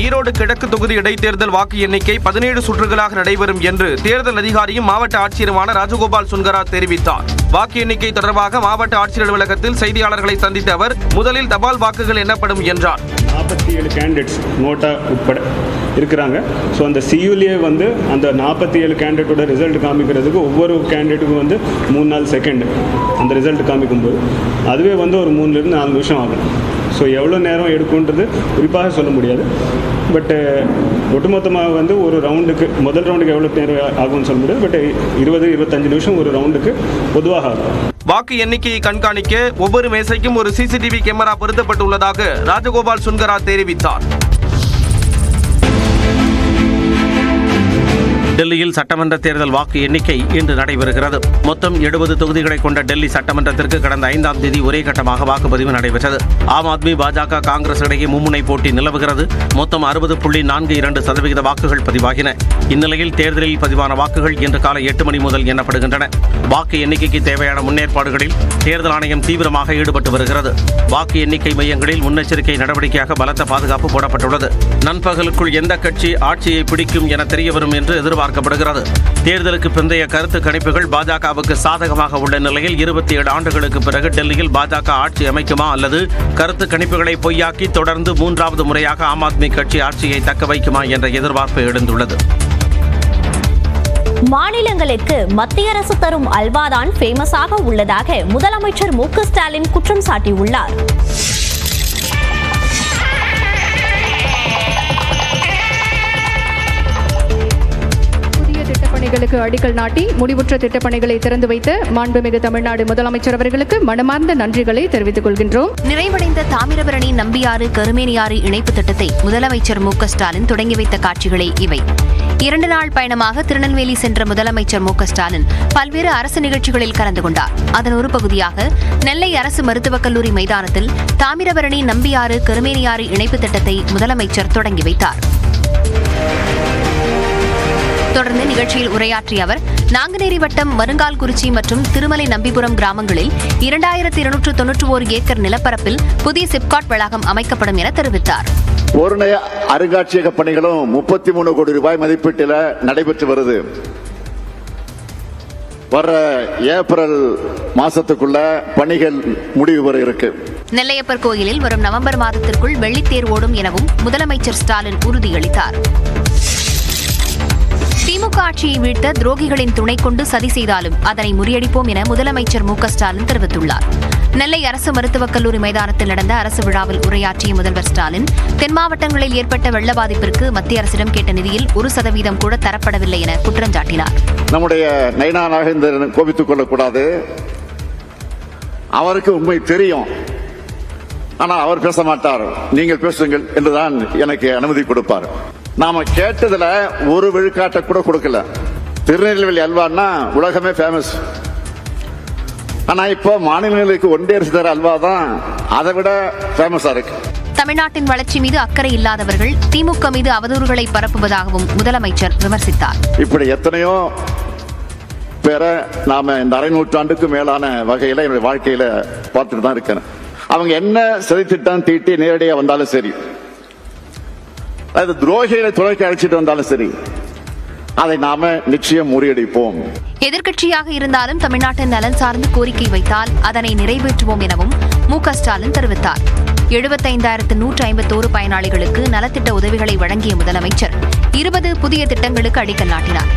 ஈரோடு கிழக்கு தொகுதி இடைத்தேர்தல் வாக்கு எண்ணிக்கை 17 சுற்றுகளாக நடைபெறும் என்று தேர்தல் அதிகாரியும் மாவட்ட ஆட்சியருமான ராஜகோபால் சுன்கரா தெரிவித்தார். வாக்கு எண்ணிக்கை தொடர்பாக மாவட்ட ஆட்சியர் அலுவலகத்தில் செய்தியாளர்களை சந்தித்த அவர் முதலில் தபால் வாக்குகள் எண்ணப்படும் என்றார். 47 கேண்டிடேட்ஸ் நோட்டா உட்பட இருக்கிறாங்க. ஸோ அந்த சியூலேயே அந்த 47 கேண்டிடேட்டோட ரிசல்ட் காமிக்கிறதுக்கு ஒவ்வொரு கேண்டிடேட்டுக்கும் 3 நாள் செகண்ட் அந்த ரிசல்ட் காமிக்கும்போது அதுவே ஒரு 3லிருந்து 4 நிமிஷம் ஆகும். ஸோ எவ்வளோ நேரம் எடுக்குன்றது குறிப்பாக சொல்ல முடியாது. பட் ஒட்டுமொத்தமாக ஒரு ரவுண்டுக்கு முதல் ரவுண்டுக்கு எவ்வளோ நேரம் ஆகும்னு சொல்ல முடியாது. பட் 20-25 நிமிஷம் ஒரு ரவுண்டுக்கு பொதுவாக ஆகும். வாக்கு எண்ணிக்கையை கண்காணிக்க ஒவ்வொரு மேசைக்கும் ஒரு சிசிடிவி கேமரா பொருத்தப்பட்டுள்ளதாக ராஜகோபால் சுன்கரா தெரிவித்தார். டெல்லியில் சட்டமன்ற தேர்தல் வாக்கு எண்ணிக்கை இன்று நடைபெறுகிறது. மொத்தம் 70 தொகுதிகளை கொண்ட டெல்லி சட்டமன்றத்திற்கு கடந்த 5ஆம் தேதி ஒரே கட்டமாக வாக்குப்பதிவு நடைபெற்றது. ஆம் ஆத்மி, பாஜக, காங்கிரஸ் இடையே மும்முனை போட்டி நிலவுகிறது. மொத்தம் 60.42% வாக்குகள் பதிவாகின. இந்நிலையில் தேர்தலில் பதிவான வாக்குகள் இன்று காலை 8 மணி முதல் எண்ணப்படுகின்றன. வாக்கு எண்ணிக்கைக்கு தேவையான முன்னேற்பாடுகளில் தேர்தல் ஆணையம் தீவிரமாக ஈடுபட்டு வருகிறது. வாக்கு எண்ணிக்கை மையங்களில் முன்னெச்சரிக்கை நடவடிக்கையாக பலத்த பாதுகாப்பு போடப்பட்டுள்ளது. நண்பகலுக்குள் எந்த கட்சி ஆட்சியை பிடிக்கும் என தெரியவரும் என்று எதிர்பார்க்கப்படுகிறது. தேர்தலுக்கு பிந்தைய கருத்து கணிப்புகள் பாஜகவுக்கு சாதகமாக உள்ள நிலையில் 27 ஆண்டுகளுக்கு பிறகு டெல்லியில் பாஜக ஆட்சி அமைக்குமா அல்லது கருத்து கணிப்புகளை பொய்யாக்கி தொடர்ந்து 3வது முறையாக ஆம் ஆத்மி கட்சி ஆட்சியை தக்க வைக்குமா என்ற எதிர்பார்ப்பு எழுந்துள்ளது. மாநிலங்களுக்கு மத்திய அரசு தரும் அல்வாதான் ஃபேமஸாக உள்ளதாக முதலமைச்சர் மு க ஸ்டாலின் குற்றம் சாட்டியுள்ளார். திட்டப்பணிகளுக்கு அடிக்கல் நாட்டி முடிவுற்ற திட்டப்பணிகளை திறந்து வைத்த மாண்புமிகு தமிழ்நாடு முதலமைச்சர் அவர்களுக்கு மனமார்ந்த நன்றிகளை தெரிவித்துக் கொள்கின்றோம். நிறைவடைந்த தாமிரபரணி நம்பியாறு கருமேனியாறு இணைப்பு திட்டத்தை முதலமைச்சர் மு க ஸ்டாலின் தொடங்கி வைத்த காட்சிகளே இவை. 2 நாள் பயணமாக திருநெல்வேலி சென்ற முதலமைச்சர் மு க ஸ்டாலின் பல்வேறு அரசு நிகழ்ச்சிகளில் கலந்து கொண்டார். அதன் ஒரு பகுதியாக நெல்லை அரசு மருத்துவக் கல்லூரி மைதானத்தில் தாமிரபரணி நம்பியாறு கருமேனியாறு இணைப்பு திட்டத்தை முதலமைச்சர் தொடங்கி வைத்தார். தொடர்ந்து நிகழ்ச்சியில் உரையாற்றிய அவர் நாங்குநேரி வட்டம் வருங்கால்குறிச்சி மற்றும் திருமலை நம்பிபுரம் கிராமங்களில் 2291 ஏக்கர் நிலப்பரப்பில் புதிய சிப்காட் வளாகம் அமைக்கப்படும் என தெரிவித்தார். ஒருநய அருங்காட்சியக பணிகளும் 33 கோடி ரூபாய் மதிப்பீட்டில் நடைபெற்று வருது. வர ஏப்ரல் மாசத்துக்குள்ள பணிகள் முடிவு வர இருக்கு. நெல்லையப்பர் கோயிலில் வரும் நவம்பர் மாதத்திற்குள் வெள்ளித்தேர் ஓடும் எனவும் முதலமைச்சர் ஸ்டாலின் உறுதியளித்தார். திமுக ஆட்சியை வீழ்த்த துரோகிகளின் துணை கொண்டு சதி செய்தாலும் அதனை முறியடிப்போம் என முதலமைச்சர் மு க ஸ்டாலின் தெரிவித்துள்ளார். நெல்லை அரசு மருத்துவக் கல்லூரி மைதானத்தில் நடந்த அரசு விழாவில் உரையாற்றிய முதல்வர் ஸ்டாலின் தென் மாவட்டங்களில் ஏற்பட்ட வெள்ள பாதிப்பிற்கு மத்திய அரசிடம் கேட்ட நிதியில் 1% கூட தரப்படவில்லை என குற்றம் சாட்டினார். நம்முடைய நயினா நாகேந்திரன் கோபித்துக் கொள்ளக்கூடாது. அவருக்கு உண்மை தெரியும். ஆனால் அவர் பேச மாட்டார். நீங்கள் பேசுங்கள் என்றுதான் எனக்கு அனுமதி கொடுப்பார். நாம கேட்டதுல ஒரு விழுக்காட்டை கூட கொடுக்கல. திருநெல்வேலி அல்வான்னா உலகமே ஃபேமஸ். ஆனா இப்போ மாநிலங்களுக்கு ஒன்றிய அரசு தர அல்வா தான் அதை விட ஃபேமஸா இருக்கு. தமிழ்நாட்டின் வளர்ச்சி மீது அக்கறை இல்லாதவர்கள் திமுக மீது அவதூறுகளை பரப்புவதாகவும் முதலமைச்சர் விமர்சித்தார். இப்படி எத்தனையோ பேரை நாம இந்த அரை நூற்றாண்டுக்கு மேலான வகையில என்னுடைய வாழ்க்கையில பார்த்துட்டு தான் இருக்கிறேன். அவங்க என்ன சதித்திட்டம் தீட்டி நேரடியாக வந்தாலும் சரி, அது துரோகிகளை துறைக்கு அழைச்சிட்டு வந்தாலும் சரி, அதை நாம நிச்சயம் முறியடிப்போம். எதிர்க்கட்சியாக இருந்தாலும் தமிழ்நாட்டின் நலன் சார்ந்து கோரிக்கை வைத்தால் அதனை நிறைவேற்றுவோம் எனவும் மு க ஸ்டாலின் தெரிவித்தார். 75,151 பயனாளிகளுக்கு நலத்திட்ட உதவிகளை வழங்கிய முதலமைச்சர் 20 புதிய திட்டங்களுக்கு அடிக்கல் நாட்டினார்.